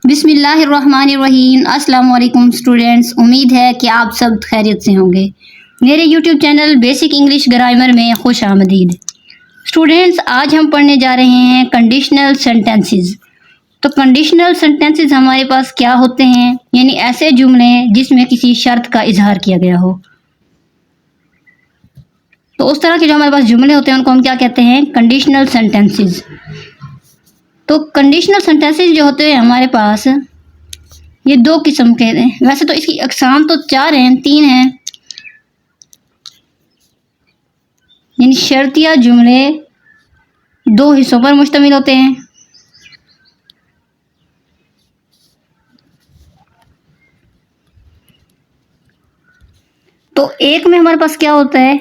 बिस्मिल्लाहिर्रहमानिर्रहीम। अस्सलाम वालेकुम स्टूडेंट्स, उम्मीद है कि आप सब खैरियत से होंगे। मेरे YouTube channel basic English grammar में खुश आमदीद। स्टूडेंट्स, आज हम पढ़ने जा रहे हैं कंडीशनल सेंटेंसेस। तो कंडीशनल सेंटेंसेस हमारे पास क्या होते हैं, यानी ऐसे जुमले जिसमें किसी शर्त का इजहार किया गया हो। तो उस तरह के जो हमारे पास जुमले होते हैं उनको हम क्या कहते हैं, कंडीशनल सेंटेंसेस। तो कंडीशनल सेंटेंसेस जो होते हैं हमारे पास, ये दो किस्म के हैं। वैसे तो इसकी अकसाम तो चार हैं, तीन हैं, यानी शर्तिया जुमले दो हिस्सों पर मुश्तमिल होते हैं। तो एक में हमारे पास क्या होता है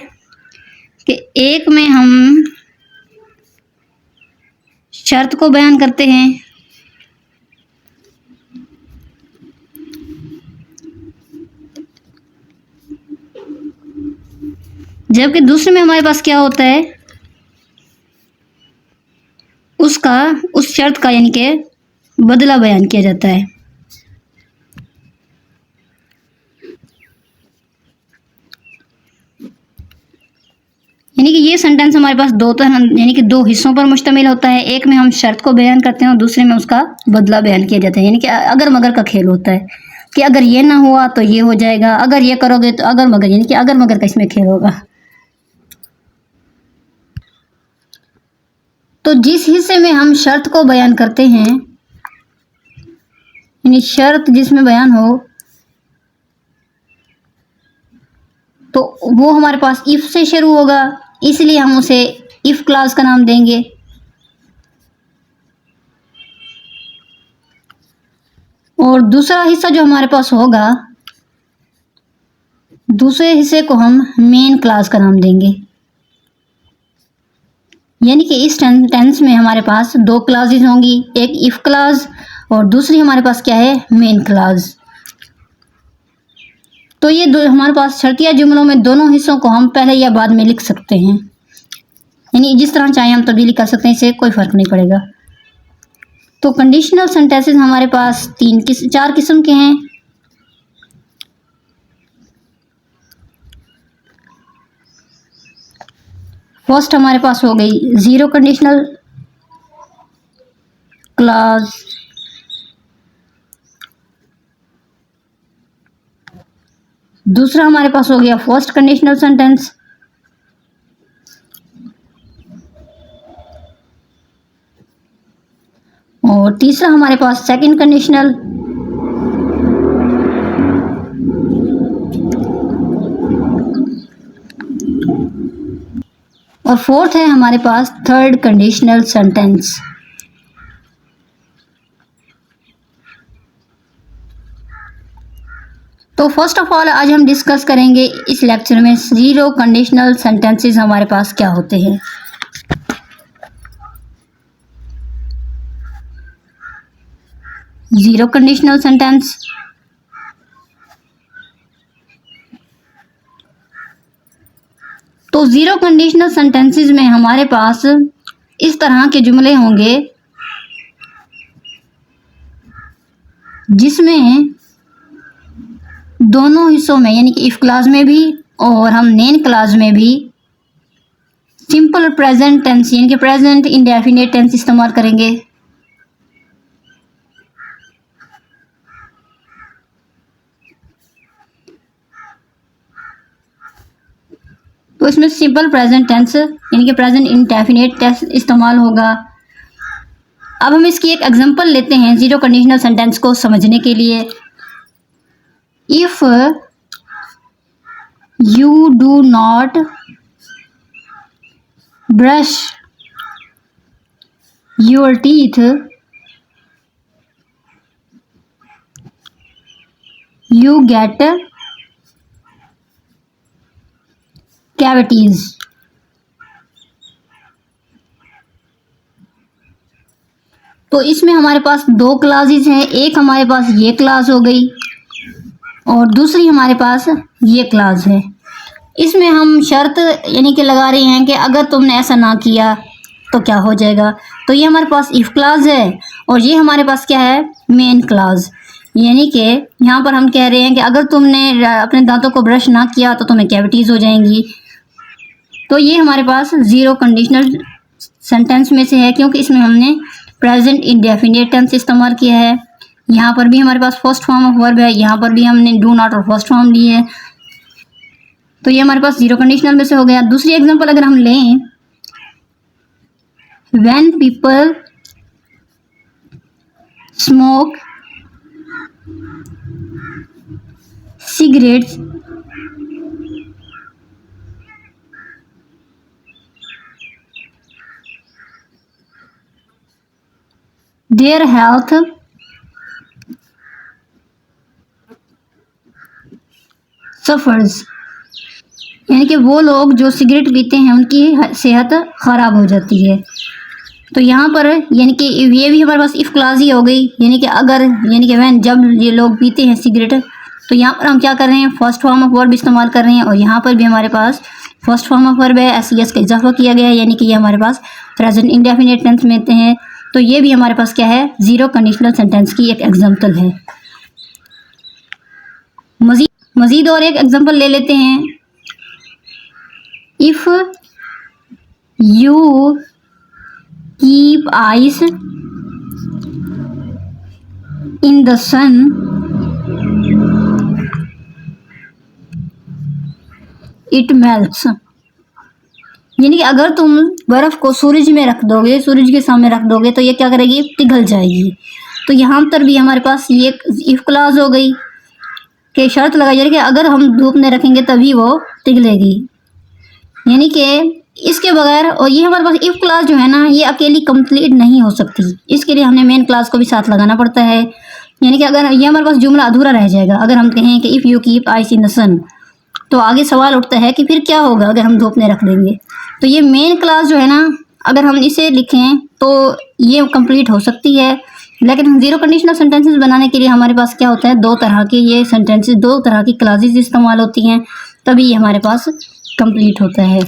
कि एक में हम शर्त को बयान करते हैं, जबकि दूसरे में हमारे पास क्या होता है, उस शर्त का यानी कि बदला बयान किया जाता है। यानी कि ये सेंटेंस हमारे पास दो तरह यानी कि दो हिस्सों पर मुश्तमिल होता है। एक में हम शर्त को बयान करते हैं और दूसरे में उसका बदला बयान किया जाता है। यानी कि अगर मगर का खेल होता है कि अगर ये ना हुआ तो ये हो जाएगा, अगर ये करोगे तो अगर मगर, यानी कि अगर मगर का इसमें खेल होगा। तो जिस हिस्से में हम शर्त को बयान करते हैं, यानी शर्त जिसमें बयान हो, तो वो हमारे पास इफ से शुरू होगा, इसलिए हम उसे इफ क्लॉज का नाम देंगे। और दूसरा हिस्सा जो हमारे पास होगा, दूसरे हिस्से को हम मेन क्लॉज का नाम देंगे। यानी कि इस टेंस में हमारे पास दो क्लॉजेज होंगी, एक इफ क्लॉज और दूसरी हमारे पास क्या है, मेन क्लॉज। तो ये दो हमारे पास शर्तिया जुमलों में दोनों हिस्सों को हम पहले या बाद में लिख सकते हैं, यानी जिस तरह चाहे हम तब्दीली कर सकते हैं, इससे कोई फर्क नहीं पड़ेगा। तो कंडीशनल सेंटेंसेस हमारे पास चार किस्म के हैं। फर्स्ट हमारे पास हो गई जीरो कंडीशनल क्लॉज, दूसरा हमारे पास हो गया फर्स्ट कंडीशनल सेंटेंस, और तीसरा हमारे पास सेकंड कंडीशनल, और फोर्थ है हमारे पास थर्ड कंडीशनल सेंटेंस। तो फर्स्ट ऑफ ऑल आज हम डिस्कस करेंगे इस लेक्चर में जीरो कंडीशनल सेंटेंसेस हमारे पास क्या होते हैं। जीरो कंडीशनल सेंटेंस, तो जीरो कंडीशनल सेंटेंसेस में हमारे पास इस तरह के जुमले होंगे जिसमें दोनों हिस्सों में, यानी कि इफ क्लॉज में भी और हम मेन क्लॉज में भी सिंपल प्रेजेंट टेंस यानी कि प्रेजेंट इंडेफिनिट टेंस इस्तेमाल करेंगे। तो इसमें सिंपल प्रेजेंट टेंस यानी कि प्रेजेंट इंडेफिनिट टेंस इस्तेमाल होगा। अब हम इसकी एक एग्जांपल लेते हैं जीरो कंडीशनल सेंटेंस को समझने के लिए। If you do not brush your teeth, you get cavities. तो इसमें हमारे पास दो क्लासेस हैं, एक हमारे पास ये क्लास हो गई और दूसरी हमारे पास ये क्लास है। इसमें हम शर्त यानी कि लगा रहे हैं कि अगर तुमने ऐसा ना किया तो क्या हो जाएगा। तो ये हमारे पास इफ क्लास है और ये हमारे पास क्या है, मेन क्लॉज। यानी कि यहाँ पर हम कह रहे हैं कि अगर तुमने अपने दांतों को ब्रश ना किया तो तुम्हें कैविटीज़ हो जाएंगी। तो ये हमारे पास ज़ीरो कंडीशनल सेंटेंस में से है, क्योंकि इसमें हमने प्रेजेंट इंडेफिनिट टेंस इस्तेमाल किया है। यहाँ पर भी हमारे पास फर्स्ट फॉर्म ऑफ वर्ब है, यहाँ पर भी हमने डू नॉट और फर्स्ट फॉर्म ली है। तो ये हमारे पास ज़ीरो कंडीशनल में से हो गया। दूसरी एग्जांपल अगर हम लें, when people smoke cigarettes their health suffers। यानी कि वो लोग जो सिगरेट पीते हैं उनकी सेहत ख़राब हो जाती है। तो यहाँ पर यानी कि ये भी हमारे पास इफ़ क्लास ही हो गई। यानी कि अगर, यानी कि वैन, जब ये लोग पीते हैं सिगरेट, तो यहाँ पर हम क्या कर रहे हैं, फर्स्ट फॉर्म ऑफ वर्ब इस्तेमाल कर रहे हैं। और यहाँ पर भी हमारे पास फर्स्ट फॉर्म ऑफ वर्ब है, एस का इजाफा किया गया है, यानी कि ये हमारे पास प्रेजेंट इंडेफिनिट टेंस में हैं। तो ये भी हमारे पास क्या है, ज़ीरो कंडीशनल सेंटेंस की एक एग्जाम्पल है। मज़ीद और एक एग्जाम्पल ले लेते हैं। If you keep ice in the sun it melts. यानी कि अगर तुम बर्फ़ को सूरज में रख दोगे, सूरज के सामने रख दोगे, तो ये क्या करेगी, पिघल जाएगी। तो यहाँ पर भी हमारे पास ये इफ़ क्लॉज हो गई कि शर्त लगाई जा रही है कि अगर हम धूप में रखेंगे तभी वो पिघलेगी। यानी कि इसके बगैर, और ये हमारे पास इफ़ क्लॉज जो है ना, ये अकेली कंप्लीट नहीं हो सकती। इसके लिए हमने मेन क्लॉज को भी साथ लगाना पड़ता है। यानी कि अगर ये हमारे पास जुमला अधूरा रह जाएगा अगर हम कहें कि if you keep ice in the sun, तो आगे सवाल उठता है कि फिर क्या होगा अगर हम धूप में रख देंगे। तो ये मेन क्लॉज जो है ना, अगर हम इसे लिखें तो ये कंप्लीट हो सकती है। लेकिन ज़ीरो कंडीशनल सेंटेंसेस बनाने के लिए हमारे पास क्या होता है, दो तरह के ये सेंटेंसेस, दो तरह की क्लॉजेस इस्तेमाल होती हैं, तभी ये हमारे पास कंप्लीट होता है।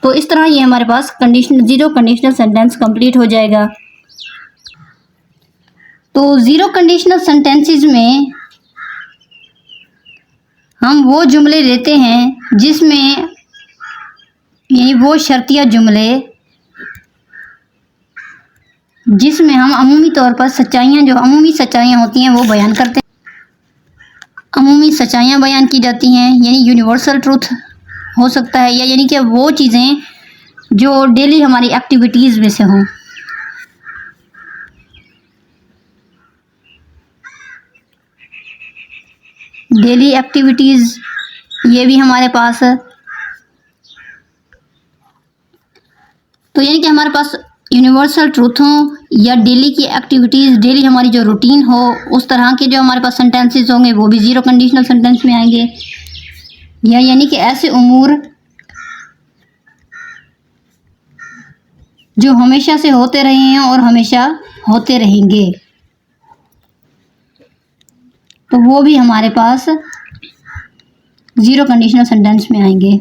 तो इस तरह ये हमारे पास ज़ीरो कंडीशनल सेंटेंस कंप्लीट हो जाएगा। तो ज़ीरो कंडीशनल सेंटेंसेस में हम वो जुमले लेते हैं जिसमें, यानी वो शर्तिया जुमले जिसमें हम अमूमी तौर पर सच्चाइयाँ, जो अमूमी सच्चाइयाँ होती हैं वो बयान करते हैं। अमूमी सच्चाइयाँ बयान की जाती हैं, यानी यूनिवर्सल ट्रूथ हो सकता है, या यानी कि वो चीज़ें जो डेली हमारी एक्टिविटीज़ में से हों। डेली एक्टिविटीज़ ये भी हमारे पास है। तो यानी कि हमारे पास यूनिवर्सल ट्रूथ हो या डेली की एक्टिविटीज़, डेली हमारी जो रूटीन हो, उस तरह के जो हमारे पास सेंटेंसेस होंगे वो भी ज़ीरो कंडीशनल सेंटेंस में आएंगे। या यानी कि ऐसे उमूर जो हमेशा से होते रहे हैं और हमेशा होते रहेंगे, तो वो भी हमारे पास ज़ीरो कंडीशनल सेंटेंस में आएंगे।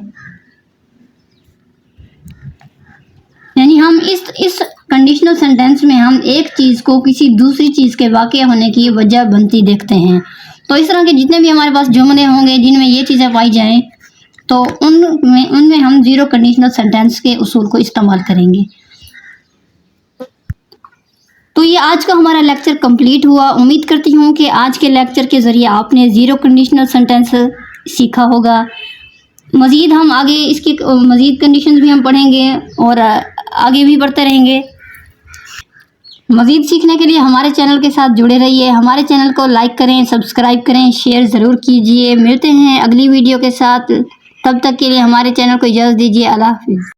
यानी हम इस कंडीशनल सेंटेंस में हम एक चीज़ को किसी दूसरी चीज़ के वाक़या होने की वजह बनती देखते हैं। तो इस तरह के जितने भी हमारे पास जुमले होंगे जिनमें ये चीज़ें पाई जाएं, तो उनमें हम ज़ीरो कंडीशनल सेंटेंस के उसूल को इस्तेमाल करेंगे। तो ये आज का हमारा लेक्चर कंप्लीट हुआ। उम्मीद करती हूँ कि आज के लेक्चर के ज़रिए आपने ज़ीरो कंडीशनल सेंटेंस सीखा होगा। मज़ीद हम आगे इसकी मज़ीद कंडीशंस भी हम पढ़ेंगे और आगे भी बढ़ते रहेंगे। मज़ीद सीखने के लिए हमारे चैनल के साथ जुड़े रहिए। हमारे चैनल को लाइक करें, सब्सक्राइब करें, शेयर ज़रूर कीजिए। मिलते हैं अगली वीडियो के साथ, तब तक के लिए हमारे चैनल को इजाज़त दीजिए। अल्लाह हाफ़िज़।